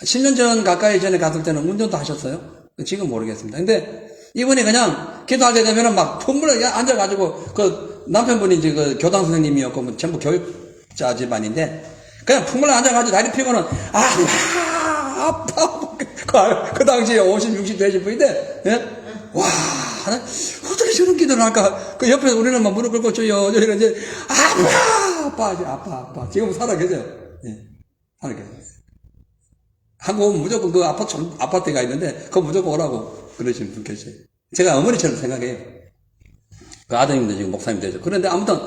10년 전 가까이 전에 갔을 때는 운전도 하셨어요? 지금 모르겠습니다. 근데 이분이 그냥 기도할 때 되면은 막 폼물에 앉아가지고 남편분이 이제 교당 선생님이었고 뭐 전부 교육자 집안인데 그냥 폼물에 앉아가지고 다리 펴고는 아파. 그 당시에 50, 60 되신 분인데, 예? 와, 어떻게 저런 기도를 할까? 그 옆에 우리는 막 무릎 꿇고 줘요. 저희는 이제, 아파. 지금 살아 계세요. 예. 살아 계세요. 한국 오면 무조건 그 아파트가 있는데, 그거 무조건 오라고 그러시는 분 계세요. 제가 어머니처럼 생각해요. 그 아드님도 지금 목사님 되죠. 그런데 아무튼,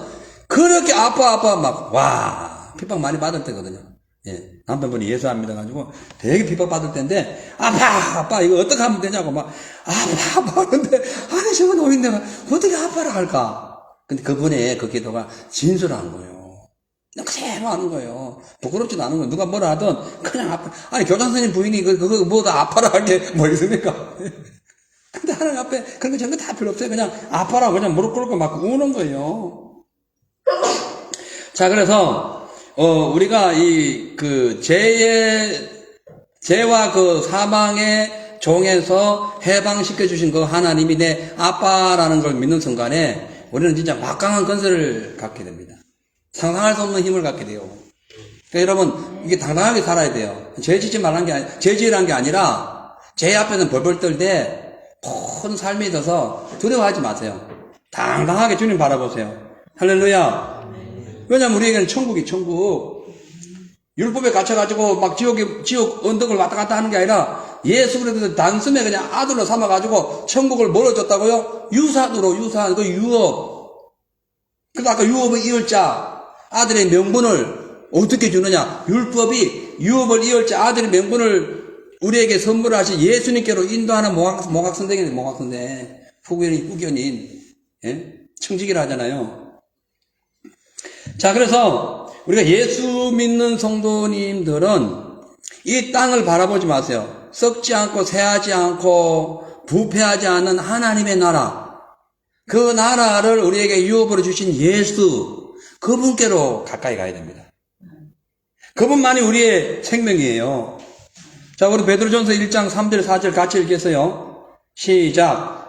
그렇게 와, 핍박 많이 받을 때거든요. 예. 남편분이 예수 안 믿어가지고 되게 핍박받을 때인데, 아빠, 이거 어떻게 하면 되냐고 아파 하는데, 아니, 저거 노인네 어떻게 아빠라 할까? 근데 그분의 그 기도가 진솔한 거예요. 그냥 그대로 하는 거예요. 부끄럽지도 않은 거예요. 누가 뭐라 하든, 그냥 아빠. 아니, 교장 선생님 부인이 그거 뭐다 아빠라 할 게 뭐 있습니까? 근데 하나님 앞에 그런 거 전부 다 필요 없어요. 그냥 아빠라고 그냥 무릎 꿇고 막 우는 거예요. 자, 그래서, 우리가 죄와 사망의 종에서 해방시켜 주신 그 하나님이 내 아빠라는 걸 믿는 순간에 우리는 진짜 막강한 건설을 갖게 됩니다. 상상할 수 없는 힘을 갖게 돼요. 그러니까 여러분, 이게 당당하게 살아야 돼요. 죄 짓지 말란 게 죄 지으란 게 아니라, 죄 앞에는 벌벌 떨 때, 큰 삶에 있어서 두려워하지 마세요. 당당하게 주님 바라보세요. 할렐루야. 왜냐면 우리에게는 천국이 천국. 율법에 갇혀가지고 막 지옥 언덕을 왔다 갔다 하는 게 아니라 예수 그리스도 단숨에 그냥 아들로 삼아가지고 천국을 멀어졌다고요? 유산, 그 유업. 그래서 아까 유업의 이을자, 아들의 명분을 어떻게 주느냐? 율법이 유업을 이을자 아들의 명분을 우리에게 선물하신 예수님께로 인도하는 몽학선생이네, 몽학선생. 후견인. 예? 청지기를 하잖아요. 자, 그래서 우리가 예수 믿는 성도님들은 이 땅을 바라보지 마세요. 썩지 않고 새하지 않고 부패하지 않는 하나님의 나라. 그 나라를 우리에게 유업으로 주신 예수, 그분께로 가까이 가야 됩니다. 그분만이 우리의 생명이에요. 자, 우리 베드로전서 1장 3절 4절 같이 읽겠어요. 시작.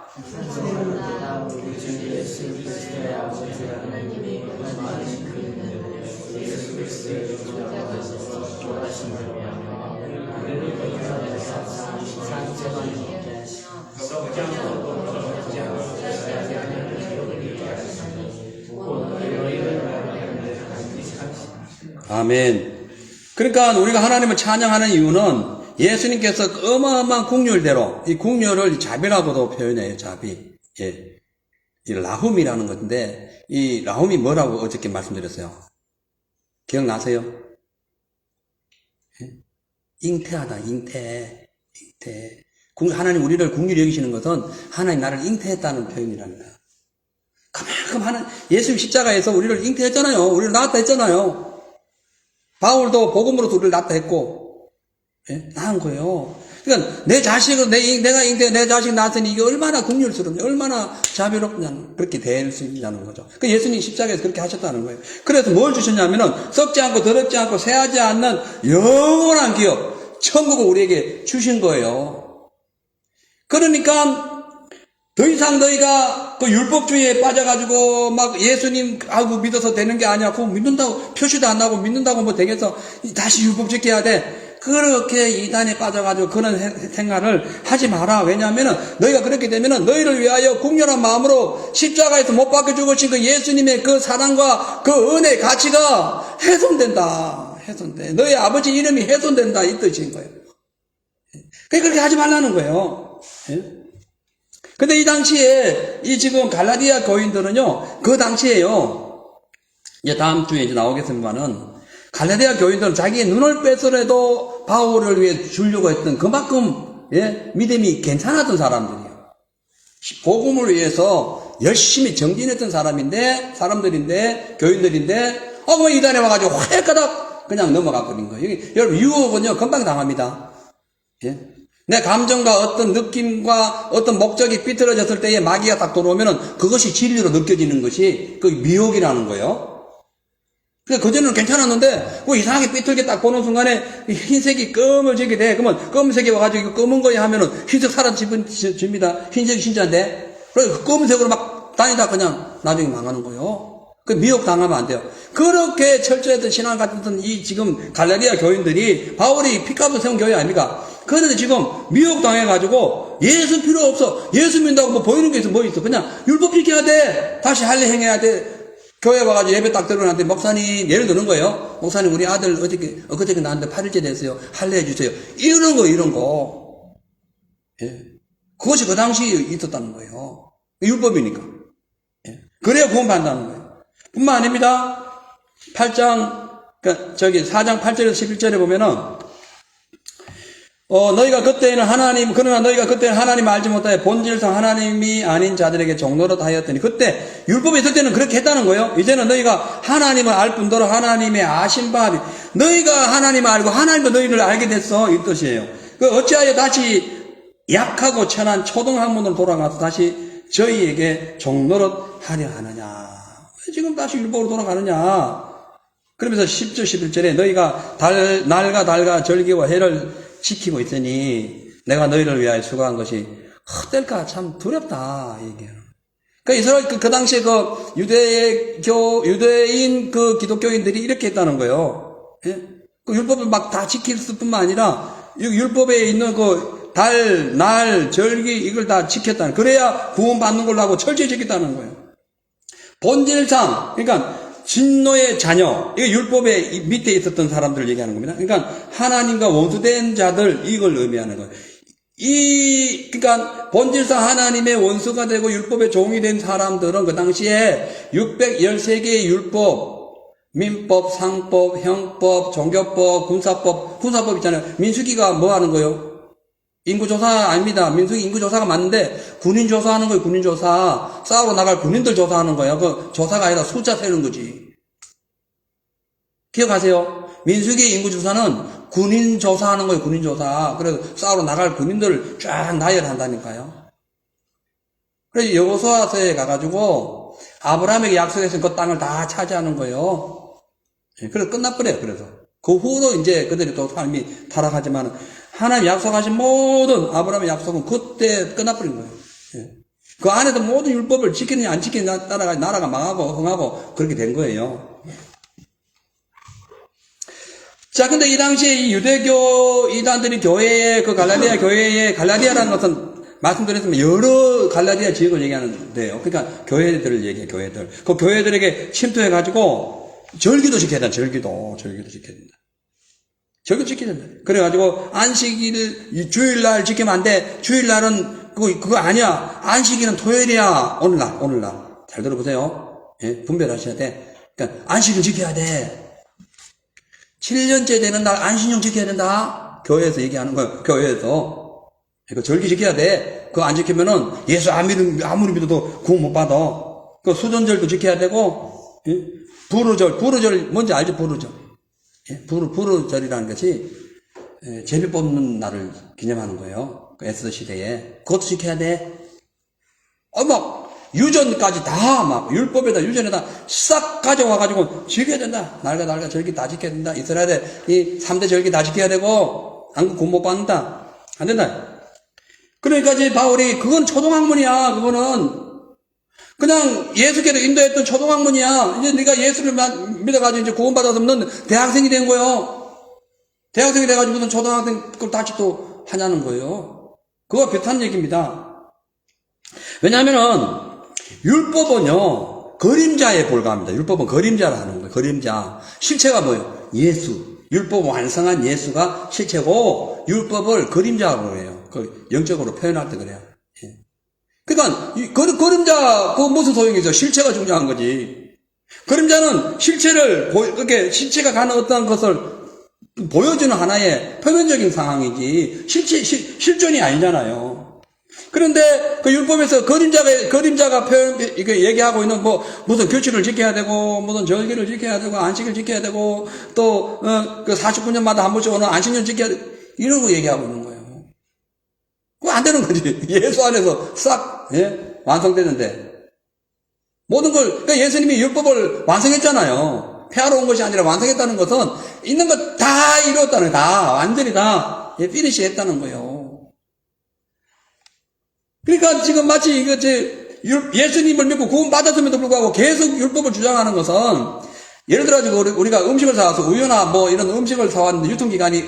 아멘. 그러니까 우리가 하나님을 찬양하는 이유는 예수님께서 어마어마한 국률대로 이 국률을 자비라고도 표현해요. 자비. 예. 이 라훔이라는 건데 이 라훔이 뭐라고 어저께 말씀드렸어요. 기억나세요? 예? 잉태하다. 잉태. 하나님 우리를 국률이 여기시는 것은 하나님 나를 잉태했다는 표현이랍니다. 그만큼 예수님 십자가에서 우리를 잉태했잖아요. 우리를 낳았다 했잖아요. 바울도 복음으로도 우리를 낳았다 했고, 예? 낳은 거예요. 그러니까 내 자식을, 내가 내 자식 낳았으니 이게 얼마나 긍휼스럽냐, 얼마나 자비롭냐, 그렇게 될 수 있냐는 거죠. 그 예수님 십자가에서 그렇게 하셨다는 거예요. 그래서 뭘 주셨냐면은 썩지 않고 더럽지 않고 새하지 않는 영원한 기업, 천국을 우리에게 주신 거예요. 그러니까 더 이상 너희가 그 율법주의에 빠져가지고 막 예수님 하고 믿어서 되는 게 아니야. 그거 믿는다고 표시도 안 나고 믿는다고 뭐 되겠어. 다시 율법 지켜야 돼. 그렇게 이단에 빠져가지고 그런 생활을 하지 마라. 왜냐하면은 너희가 그렇게 되면은 너희를 위하여 국률한 마음으로 십자가에서 못 박혀 죽으신 그 예수님의 그 사랑과 그 은혜의 가치가 훼손된다. 훼손돼. 너희 아버지 이름이 훼손된다. 이 뜻인 거예요. 그렇게 하지 말라는 거예요. 예? 근데 이 당시에 이 지금 갈라디아 교인들은요, 그 당시에요, 이제 다음 주에 이제 나오겠습니다만은, 갈라디아 교인들은 자기의 눈을 빼서라도 바울을 위해 주려고 했던 그만큼, 예, 믿음이 괜찮았던 사람들이에요. 복음을 위해서 열심히 정진했던 사람들인데, 교인들인데, 뭐 이단에 와가지고 화해가닥 그냥 넘어가버린 거예요. 여러분, 유혹은요, 금방 당합니다. 예? 내 감정과 어떤 느낌과 어떤 목적이 삐뚤어졌을 때에 마귀가 딱 들어오면은 그것이 진리로 느껴지는 것이 그 미혹이라는 거예요. 그전에는 괜찮았는데, 이상하게 삐뚤게 딱 보는 순간에 흰색이 검어지게 돼. 그러면 검은색이 와가지고 검은 거야 하면은 흰색 사라집니다. 흰색이 진짜인데. 그래서 그 검은색으로 막 다니다 그냥 나중에 망하는 거예요. 그 미혹 당하면 안 돼요. 그렇게 철저했던 신앙 같은 이 지금 갈라디아 교인들이 바울이 피값을 세운 교회 아닙니까? 그런데 지금 미혹 당해가지고 예수 필요 없어. 예수 믿는다고 뭐 보이는 게 있어. 뭐 있어. 그냥 율법 지켜야 돼. 다시 할례 행해야 돼. 교회 와가지고 예배 딱 들어오는데 목사님 예를 드는 거예요. 목사님 우리 아들 어저께 나한테 8일째 됐어요. 할례 해주세요. 이런 거. 예. 그것이 그 당시에 있었다는 거예요. 율법이니까. 예. 그래야 구원받는다는 거예요. 뿐만 아닙니다. 4장 8절에서 11절에 보면은, 그러나 너희가 그때는 하나님을 알지 못하여 본질상 하나님이 아닌 자들에게 종노릇 하였더니, 그때, 율법이 있을 때는 그렇게 했다는 거예요. 이제는 너희가 하나님을 알 뿐더러 하나님의 아신 바하니, 너희가 하나님을 알고 하나님도 너희를 알게 됐어. 이 뜻이에요. 어찌하여 다시 약하고 천한 초등학문으로 돌아가서 다시 저희에게 종노릇 하려 하느냐. 왜 지금 다시 율법으로 돌아가느냐. 그러면서 10절 11절에 너희가 날과 달과 절기와 해를 지키고 있으니 내가 너희를 위하여 수고한 것이 헛될까 참 두렵다 얘기해요. 그러니까 이스라엘 그 당시에 유대인 기독교인들이 이렇게 했다는 거예요. 예? 그 율법을 막 다 지킬 뿐만 아니라 율법에 있는 달, 날, 절기 이걸 다 지켰다는, 그래야 구원받는 걸로 하고 철저히 지켰다는 거예요. 본질상, 그러니까 진노의 자녀, 이게 율법의 밑에 있었던 사람들을 얘기하는 겁니다. 그러니까 하나님과 원수된 자들, 이걸 의미하는 거예요. 그러니까 본질상 하나님의 원수가 되고 율법의 종이 된 사람들은 그 당시에 613개의 율법, 민법, 상법, 형법, 종교법, 군사법 있잖아요. 민수기가 뭐 하는 거예요? 인구조사 아닙니다. 민수기 인구조사가 맞는데 군인 조사하는 거예요. 군인 조사. 싸우러 나갈 군인들 조사하는 거예요. 그 조사가 아니라 숫자 세는 거지. 기억하세요. 민수기 인구조사는 군인 조사하는 거예요. 군인 조사. 그래서 싸우러 나갈 군인들 쫙 나열한다니까요. 그래서 여호수아서에 가가지고 아브라함에게 약속했으니 그 땅을 다 차지하는 거예요. 그래서 끝나버려요. 그래서 그 후로 이제 그들이 또 삶이 타락하지만 하나님 약속하신 모든 아브라함의 약속은 그때 끝나버린 거예요. 예. 그 안에서 모든 율법을 지키느냐 안 지키느냐 따라가 나라가 망하고 흥하고 그렇게 된 거예요. 자, 근데 이 당시에 이 유대교 이단들이 교회에, 갈라디아라는 것은 말씀드렸지만 여러 갈라디아 지역을 얘기하는데요. 그러니까 교회들을 얘기해요. 교회들. 그 교회들에게 침투해가지고 절기도 지켜야 된다. 절기도 지켜야 된다. 절기 지켜야 된다. 그래가지고 안식일 주일날 지키면 안 돼. 주일날은 그거 아니야. 안식일은 토요일이야. 오늘날. 잘 들어보세요. 예, 분별하셔야 돼. 그러니까 안식일 지켜야 돼. 7년째 되는 날 안식일 지켜야 된다. 교회에서 얘기하는 거예요. 교회에서. 그 절기 지켜야 돼. 그거 안 지키면은 예수 아무리 믿어도 구원 못 받아. 그 수전절도 지켜야 되고, 예? 부르절 뭔지 알죠? 부르절. 예? 부르절이라는 것이 제비 뽑는 날을 기념하는 거예요. 그 에스더 시대에. 그것도 지켜야 돼. 막 유전까지 다 막 율법에다 유전에다 싹 가져와가지고 지켜야 된다. 날과 절기 다 지켜야 된다. 이스라엘에 이 3대 절기 다 지켜야 되고 한국 구원 못 받는다. 안 된다. 그러니까 이제 바울이 그건 초등학문이야. 그거는 그냥 예수께로 인도했던 초등학문이야. 이제 네가 예수를 믿어가지고 이제 구원받아서 넌 대학생이 된 거예요. 대학생이 돼가지고 무슨 초등학생 그걸 다시 또 하냐는 거예요. 그거와 비슷한 얘기입니다. 왜냐하면은 율법은요 그림자에 불과합니다. 율법은 그림자라 하는 거예요. 그림자. 실체가 뭐예요? 예수. 율법 완성한 예수가 실체고 율법을 그림자로 해요. 그 영적으로 표현할 때 그래요. 예. 그러니까 그림자 그 무슨 소용이 있어? 실체가 중요한 거지. 그림자는 실체를 그렇게 실체가 가는 어떤 것을 보여주는 하나의 표면적인 상황이지 실존이 아니잖아요. 그런데 그 율법에서 그림자가 이게 얘기하고 있는 무슨 규칙을 지켜야 되고, 무슨 절기를 지켜야 되고, 안식을 지켜야 되고, 또, 그 49년마다 한 번씩 오는 안식년 지켜야 되고, 이런 거 얘기하고 있는 거예요. 그거 안 되는 거지. 예수 안에서 싹, 완성되는데. 모든 걸, 그러니까 예수님이 율법을 완성했잖아요. 폐하러 온 것이 아니라 완성했다는 것은 있는 것 다 이루었다는 거예요. 다, 완전히 다, 피니시 했다는 거예요. 그러니까 지금 마치 예수님을 믿고 구원받았음에도 불구하고 계속 율법을 주장하는 것은, 예를 들어가지고 우리가 음식을 사와서 우유나 이런 음식을 사왔는데 유통기간이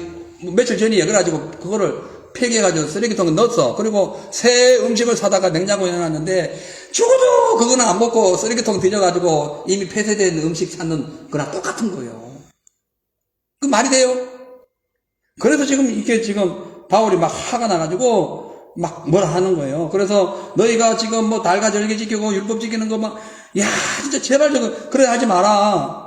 며칠 전이에 그래가지고 그거를 폐기해가지고 쓰레기통에 넣었어. 그리고 새 음식을 사다가 냉장고에 넣어놨는데 죽어도 그거는 안 먹고 쓰레기통 뒤져가지고 이미 폐쇄된 음식 찾는 거랑 똑같은 거예요. 그 말이 돼요? 그래서 지금 바울이 막 화가 나가지고 막 뭐라 하는 거예요. 그래서 너희가 지금 달과 절기 지키고 율법 지키는 거 진짜 제발 그래 하지 마라.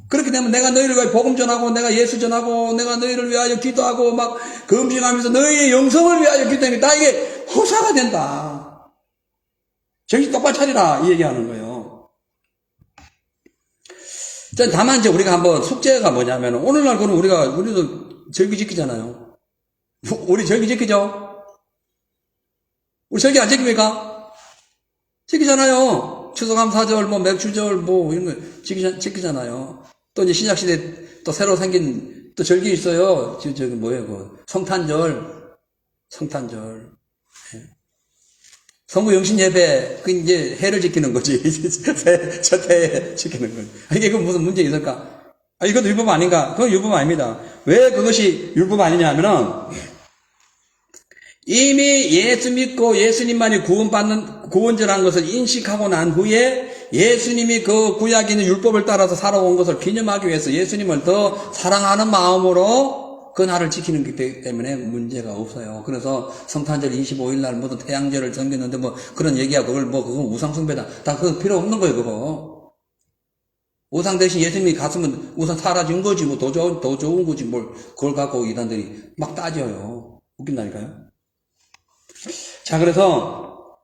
그렇게 되면 내가 너희를 위하여 복음 전하고 내가 예수 전하고 내가 너희를 위하여 기도하고 그 음식하면서 너희의 영성을 위하여 기도하니까 나 이게 허사가 된다. 정신 똑바로 차리라 이 얘기하는 거예요. 다만 이제 우리가 한번 숙제가 뭐냐면 오늘날 그럼 우리도 절기 지키잖아요. 우리 절기 지키죠? 우리 절기 안 지킵니까? 지키잖아요. 추수감사절, 맥주절, 이런 거 지키잖아요. 또 이제 신약시대 또 새로 생긴 또 절기 있어요. 성탄절. 성부 영신 예배, 그 이제 해를 지키는 거지. 첫 해에 지키는 거지. 이게 무슨 문제 있을까? 이것도 율법 아닌가? 그건 율법 아닙니다. 왜 그것이 율법 아니냐 하면은, 이미 예수 믿고 예수님만이 구원자라는 것을 인식하고 난 후에 예수님이 그 구약에 있는 율법을 따라서 살아온 것을 기념하기 위해서 예수님을 더 사랑하는 마음으로 그 날을 지키는 것 때문에 문제가 없어요. 그래서 성탄절 25일 날 무슨 태양절을 섬겼는데 그런 얘기하고 그건 우상숭배다. 다 그거 필요 없는 거예요, 그거. 우상 대신 예수님이 갔으면 우상 사라진 거지, 더 좋은 거지, 그걸 갖고 이단들이 막 따져요. 웃긴다니까요. 자, 그래서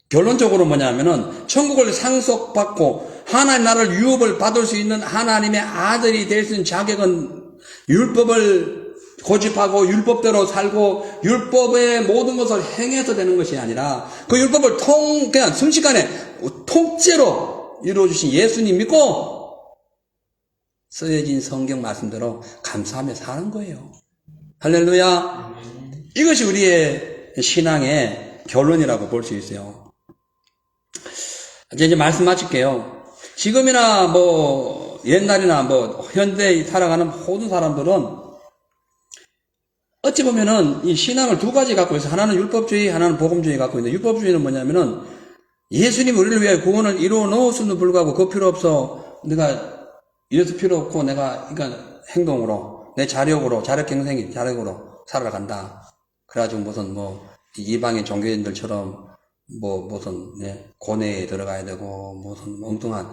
결론적으로 뭐냐면은 천국을 상속받고 하나님 나라를 유업을 받을 수 있는 하나님의 아들이 될 수 있는 자격은 율법을 고집하고 율법대로 살고 율법의 모든 것을 행해서 되는 것이 아니라 그 율법을 그냥 순식간에 통째로 이루어주신 예수님 믿고 쓰여진 성경 말씀대로 감사하며 사는 거예요. 할렐루야. 이것이 우리의 신앙의 결론이라고 볼 수 있어요. 이제 말씀 마칠게요. 지금이나 옛날이나 현대에 살아가는 모든 사람들은 어찌 보면은 이 신앙을 두 가지 갖고 있어요. 하나는 율법주의, 하나는 복음주의 갖고 있는데, 율법주의는 뭐냐면은 예수님 우리를 위해 구원을 이루어 놓았음에도 불구하고 그 필요 없어. 내가 이래서 필요 없고 그러니까 행동으로 내 자력으로 살아간다. 그래가지고 무슨 이방의 종교인들처럼 무슨 고뇌에 들어가야 되고 무슨 엉뚱한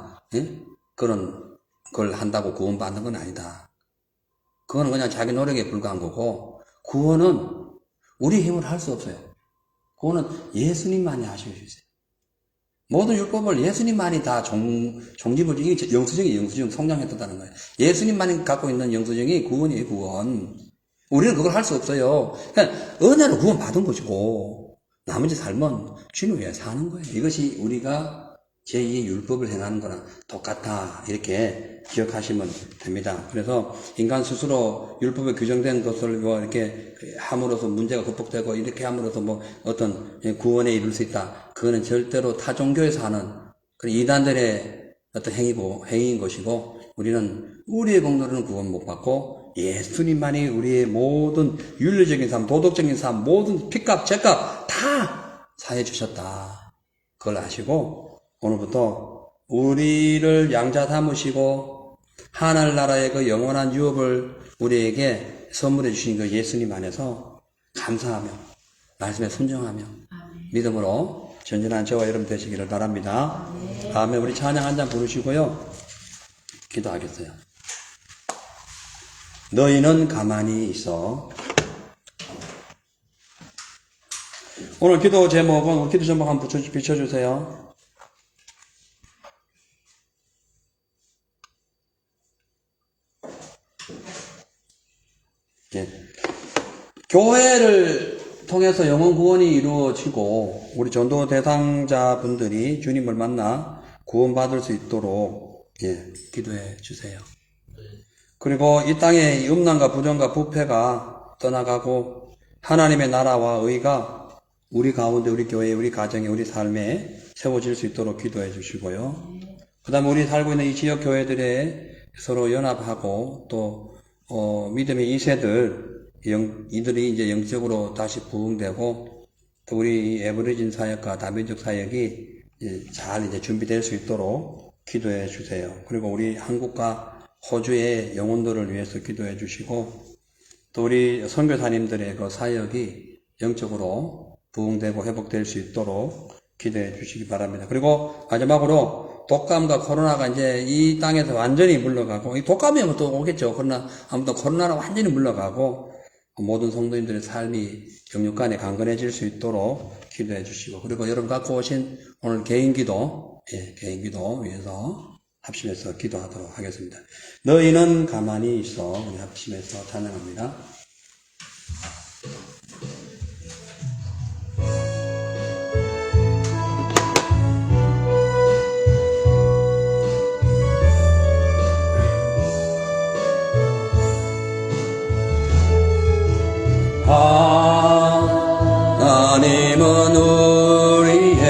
그런 걸 한다고 구원받는 건 아니다. 그거는 그냥 자기 노력에 불과한 거고, 구원은 우리 힘으로 할 수 없어요. 구원은 예수님만이 하실 수 있어요. 모든 율법을 예수님만이 다 종집을, 이게 영수증 성장했다는 거예요. 예수님만이 갖고 있는 영수증이 구원이에요, 구원. 우리는 그걸 할 수 없어요. 그냥 은혜로 구원 받은 것이고 나머지 삶은 주님 위해 사는 거예요. 이것이 우리가 제2의 율법을 행하는 거랑 똑같다, 이렇게 기억하시면 됩니다. 그래서 인간 스스로 율법에 규정된 것을 이렇게 함으로써 문제가 극복되고 이렇게 함으로써 어떤 구원에 이룰 수 있다, 그거는 절대로 타 종교에서 하는 그런 이단들의 어떤 행위인 것이고, 우리는 우리의 공로로는 구원 못 받고 예수님만이 우리의 모든 윤리적인 삶, 도덕적인 삶, 모든 핏값, 죗값 다 사해 주셨다. 그걸 아시고 오늘부터 우리를 양자 삼으시고 하늘나라의 그 영원한 유업을 우리에게 선물해 주신 그 예수님 안에서 감사하며 말씀에 순종하며 믿음으로 전진한 저와 여러분 되시기를 바랍니다. 다음에 우리 찬양 한 잔 부르시고요. 기도하겠어요. 너희는 가만히 있어. 오늘 기도 제목은, 기도 제목 한번 비춰주세요. 예. 교회를 통해서 영혼 구원이 이루어지고 우리 전도 대상자분들이 주님을 만나 구원받을 수 있도록 기도해 주세요. 그리고 이 땅에 음란과 부정과 부패가 떠나가고 하나님의 나라와 의가 우리 가운데, 우리 교회, 우리 가정에, 우리 삶에 세워질 수 있도록 기도해 주시고요. 그 다음에 우리 살고 있는 이 지역 교회들에 서로 연합하고 또 믿음의 2세들 이들이 이제 영적으로 다시 부흥되고 또 우리 에버리진 사역과 다민족 사역이 잘 이제 준비될 수 있도록 기도해 주세요. 그리고 우리 한국과 호주의 영혼들을 위해서 기도해 주시고 또 우리 선교사님들의 그 사역이 영적으로 부흥되고 회복될 수 있도록 기도해 주시기 바랍니다. 그리고 마지막으로 독감과 코로나가 이제 이 땅에서 완전히 물러가고, 이 독감이면 또 오겠죠. 그러나 아무튼 코로나는 완전히 물러가고 모든 성도님들의 삶이 영육간에 강건해질 수 있도록 기도해 주시고, 그리고 여러분 갖고 오신 오늘 개인기도 위해서 합심해서 기도하도록 하겠습니다. 너희는 가만히 있어. 우리 합심해서 찬양합니다. 하나님은 우리의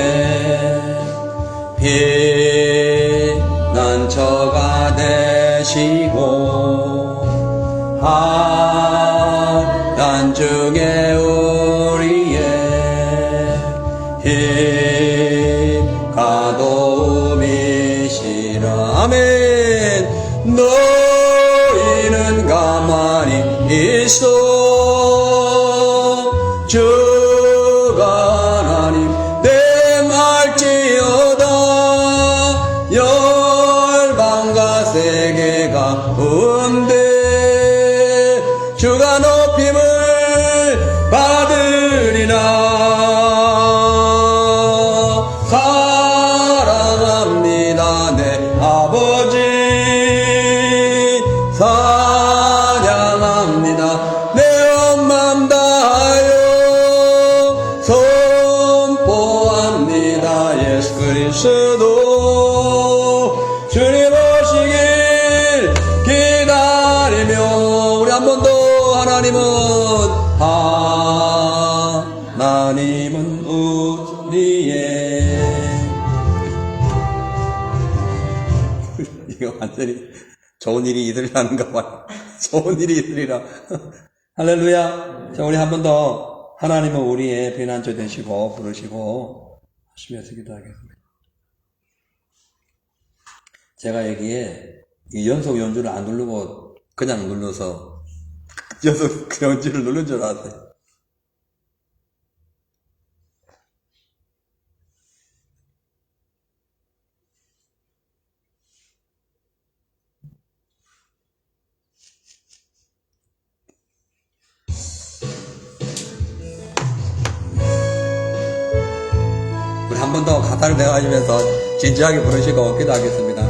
피난처가 되시고 환난 중에 우리의 힘과 도움이시라. 아멘. 너희는 가만히 있어. 주가 하나님 땜할지어다. 열방과 세계가 온대 주가 높임을 받으리라. 사랑합니다 내 아버지. 찬양합니다 내 온 맘 다하여. 선포합니다 예수 그리스도. 주님 오시길 기다리며. 우리 한 번 더. 하나님은 우리의 이거 완전히 좋은 일이 있으리라는가 봐요. 좋은 일이 있으리라. 할렐루야. 자, 우리 한 번 더 하나님은 우리의 피난처 되시고 부르시고 하시면서 기도하겠습니다. 제가 여기에 이 연속 연주를 안 누르고 그냥 눌러서 연속 연주를 누른 줄 알았어요. 우리 한 번 더 가사를 내가시면서 진지하게 부르시고 기도하겠습니다.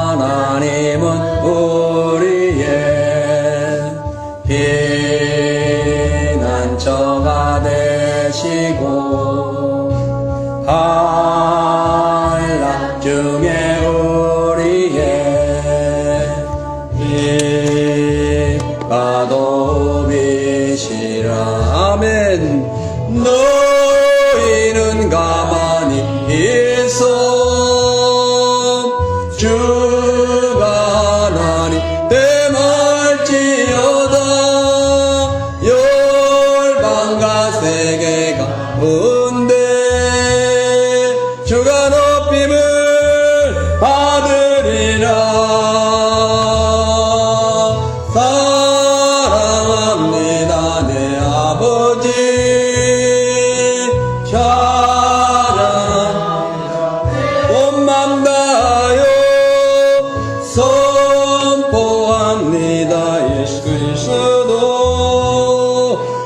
하나님은 우리의 피난처가 되시고 환난 중에 우리의 힘과 도움이시라. 아멘. 너희는 가만히 있어. 주가 하나님 땜할지어다. 열방과 세계가 온대 주가 높임을 받으리라. 선포합니다. 예수 그리스도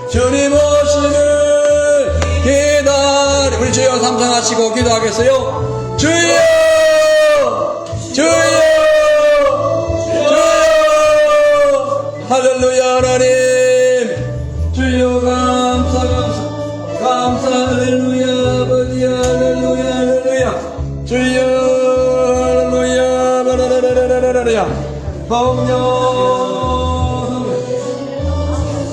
주님 오시는 기다리 우리 주여 삼성하시고 기도하겠어요. 주여 주여 주여 할렐루야 하나님 주여 감사 할렐루야 아버지 할렐루야 할렐루야 주여 할렐루야 성령